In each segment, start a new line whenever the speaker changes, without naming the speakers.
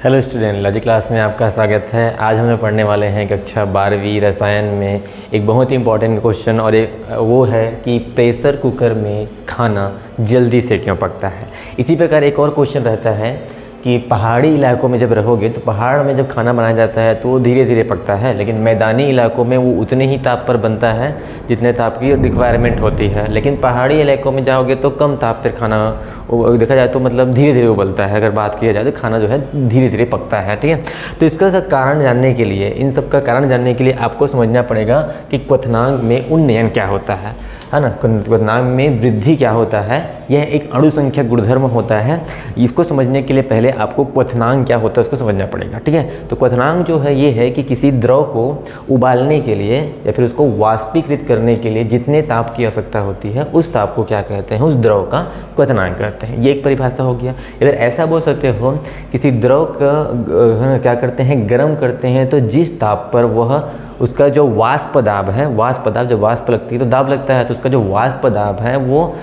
Hello student, logic class में आपका स्वागत है। आज हम लोग पढ़ने वाले हैं कक्षा 12वीं रसायन में एक बहुत ही इंपॉर्टेंट क्वेश्चन, और एक वो है कि प्रेशर कुकर में खाना जल्दी से क्यों पकता है। इसी प्रकार एक और क्वेश्चन रहता है कि पहाड़ी इलाकों में जब रहोगे तो पहाड़ में जब खाना बनाया जाता है तो वो धीरे धीरे पकता है, लेकिन मैदानी इलाकों में वो उतने ही ताप पर बनता है जितने ताप की रिक्वायरमेंट होती है। लेकिन पहाड़ी इलाकों में जाओगे तो कम ताप पर खाना देखा जाए तो मतलब धीरे धीरे उबलता है। अगर बात किया जाए तो खाना जो है धीरे धीरे पकता है, ठीक है। तो इसका कारण जानने के लिए, इन सब का कारण जानने के लिए आपको समझना पड़ेगा कि क्वथनांक में उन्नयन क्या होता है ना, क्वथनांक में वृद्धि क्या होता है। यह एक अणु संख्या गुणधर्म होता है। इसको समझने के लिए पहले आपको क्वथनांक क्या होता है उसको समझना पड़ेगा, ठीक है। तो क्वथनांक जो है ये है कि किसी द्रव को उबालने के लिए या फिर उसको वाष्पीकृत करने के लिए जितने ताप की आवश्यकता होती है उस ताप को क्या कहते हैं, उस द्रव का क्वथनांक कहते हैं। ये एक परिभाषा हो गया। अगर ऐसा बोल सकते हो किसी द्रव का क्या करते हैं, गर्म करते हैं, तो जिस ताप पर वह उसका जो वाष्प दाब है, वाष्प दाब जब वाष्प लगती है तो दाब लगता है, तो उसका जो वाष्प दाब है वो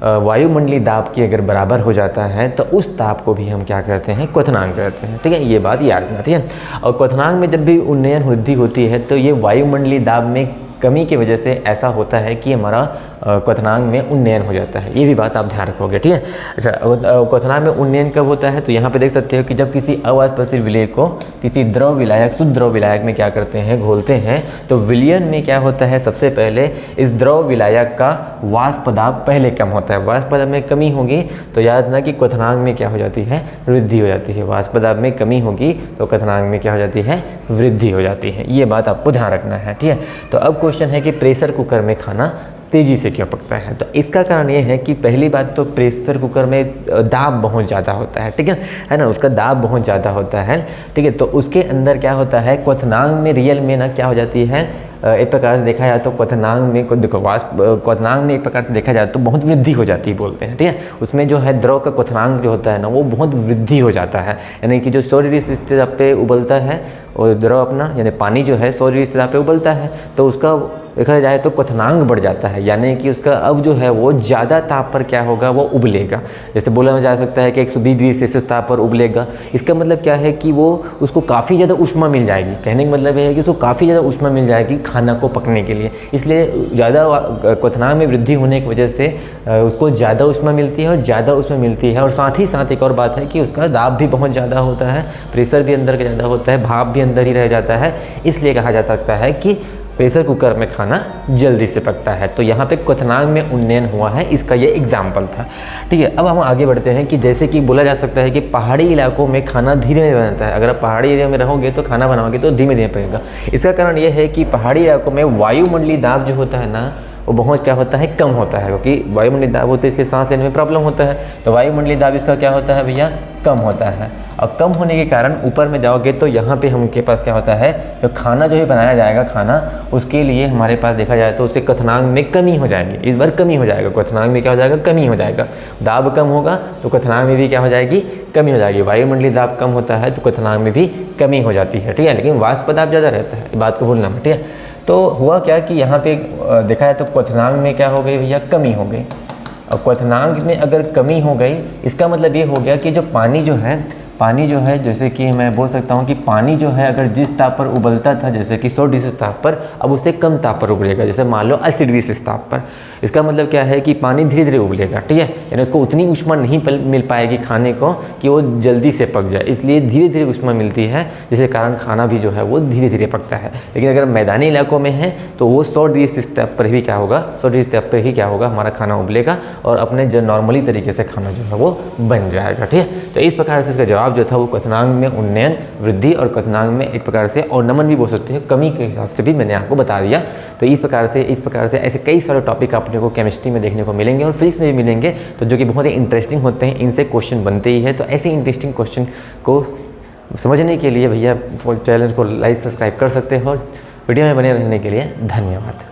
वायुमंडलीय दाब की अगर बराबर हो जाता है तो उस ताप को भी हम क्या कहते हैं, क्वथनांक कहते हैं, ठीक है। ये बात याद रखना, ठीक है। और क्वथनांक में जब भी उन्नयन वृद्धि होती है तो ये वायुमंडलीय दाब में कमी की वजह से ऐसा होता है कि हमारा क्वथनांक में उन्नयन हो जाता है। ये भी बात आप ध्यान रखोगे, ठीक है। अच्छा, क्वथनांक में उन्नयन कब होता है, तो यहाँ पे देख सकते हो कि जब किसी अवाष्पशील विलय को किसी द्रव विलायक, शुद्ध द्रव विलायक में क्या करते हैं, घोलते हैं, तो विलयन में क्या होता है, सबसे पहले इस द्रव विलायक का वाष्प दाब पहले कम होता है। वाष्प दाब में कमी होगी तो याद रखना कि क्वथनांक में क्या हो जाती है, वृद्धि हो जाती है। वाष्प दाब में कमी होगी तो क्वथनांक में क्या हो जाती है, वृद्धि हो जाती है। ये बात आपको ध्यान रखना है, ठीक है। तो अब क्वेश्चन है कि प्रेशर कुकर में खाना तेज़ी से क्यों पकता है। तो इसका कारण ये है कि पहली बात तो प्रेशर कुकर में दाब बहुत ज़्यादा होता है, ठीक है ना, उसका दाब बहुत ज़्यादा होता है, ठीक है। तो उसके अंदर क्या होता है, क्वथनांक में रियल में ना क्या हो जाती है, एक प्रकार से देखा जाए तो क्वथनांक में देखो क्वथनांक में एक प्रकार से देखा जाए तो बहुत वृद्धि हो जाती है बोलते हैं, ठीक है। उसमें जो है द्रव का क्वथनांक जो होता है ना वो बहुत वृद्धि हो जाता है, यानी कि जो 100 डिग्री सेल्सियस ताप पे उबलता है और द्रव अपना यानी पानी जो है 100 डिग्री सेल्सियस ताप पे उबलता है तो उसका देखा जाए तो क्वथनांक बढ़ जाता है, यानी कि उसका अब जो है वो ज़्यादा ताप पर क्या होगा, वो उबलेगा। जैसे बोला जा सकता है कि 120 डिग्री सेल्सियस ताप पर उबलेगा। इसका मतलब क्या है कि वो उसको काफ़ी ज़्यादा ऊष्मा मिल जाएगी। कहने का मतलब ये है कि उसको काफ़ी ज़्यादा ऊष्मा मिल जाएगी खाना को पकने के लिए, इसलिए ज़्यादा क्वथनांक में वृद्धि होने की वजह से उसको ज़्यादा ऊष्मा मिलती है और ज़्यादा ऊष्मा मिलती है। और साथ ही साथ एक और बात है कि उसका दाब भी बहुत ज़्यादा होता है, प्रेशर भी अंदर का ज़्यादा होता है, भाप भी अंदर ही रह जाता है। इसलिए कहा जा सकता है कि प्रेशर कुकर में खाना जल्दी से पकता है। तो यहाँ पे क्वथनांक में उन्नयन हुआ है, इसका ये एग्जाम्पल था, ठीक है। अब हम आगे बढ़ते हैं कि जैसे कि बोला जा सकता है कि पहाड़ी इलाकों में खाना धीरे धीरे बनता है। अगर आप पहाड़ी एरिया में रहोगे तो खाना बनाओगे तो धीमे धीमे पकेगा। इसका कारण ये है कि पहाड़ी इलाकों में वायुमंडलीय दाब जो होता है ना वो बहुत क्या होता है, कम होता है, क्योंकि वायुमंडलीय दाब होता है इसलिए सांस लेने में प्रॉब्लम होता है। तो वायुमंडलीय दाब इसका क्या होता है भैया, कम होता है। और कम होने के कारण ऊपर में जाओगे तो यहाँ पे हमके पास क्या होता है, जो खाना जो ही बनाया जाएगा खाना, उसके लिए हमारे पास देखा जाए तो उसके क्वथनांक में कमी हो जाएगी। इस बार कमी हो जाएगा, क्वथनांक में क्या हो जाएगा, कमी हो जाएगा। दाब कम होगा तो क्वथनांक में भी क्या हो जाएगी, कमी हो जाएगी। वायुमंडलीय दाब कम होता है तो क्वथनांक में भी कमी हो जाती है, ठीक है। लेकिन वाष्प दाब ज़्यादा रहता है, ये बात को भूलना मत, ठीक है। तो हुआ क्या कि यहाँ पे देखा जाए तो क्वथनांक में क्या हो गई भैया, कमी हो गई। और क्वथनांक में अगर कमी हो गई इसका मतलब ये हो गया कि जो पानी जो है जैसे कि मैं बोल सकता हूँ कि पानी जो है अगर जिस ताप पर उबलता था जैसे कि 100 डिग्री सेल्सियस ताप पर, अब उससे कम ताप पर उबलेगा, जैसे मान लो 80 डिग्री सेल्सियस ताप पर। इसका मतलब क्या है कि पानी धीरे धीरे उबलेगा, ठीक है, यानी उसको उतनी ऊष्मा नहीं मिल पाएगी खाने को कि वो जल्दी से पक जाए, इसलिए धीरे धीरे ऊष्मा मिलती है, जिसके कारण खाना भी जो है वो धीरे धीरे पकता है। लेकिन अगर मैदानी इलाकों में है तो वो 100 डिग्री सेल्सियस ताप पर भी क्या होगा, 100 डिग्री ताप पर ही क्या होगा, हमारा खाना उबलेगा और अपने जो नॉर्मली तरीके से खाना जो है वो बन जाएगा, ठीक है। तो इस प्रकार से इसका जवाब जो था वो क्वथनांक में उन्नयन, वृद्धि और क्वथनांक में एक प्रकार से और नमन भी बोल सकते हैं, कमी के हिसाब से भी मैंने आपको बता दिया। तो इस प्रकार से ऐसे कई सारे टॉपिक आपने को केमिस्ट्री में देखने को मिलेंगे और फिजिक्स में भी मिलेंगे, तो जो कि बहुत ही इंटरेस्टिंग होते हैं, इनसे क्वेश्चन बनते ही है। तो ऐसे इंटरेस्टिंग क्वेश्चन को समझने के लिए भैया चैनल को लाइक सब्सक्राइब कर सकते हो। वीडियो में बने रहने के लिए धन्यवाद।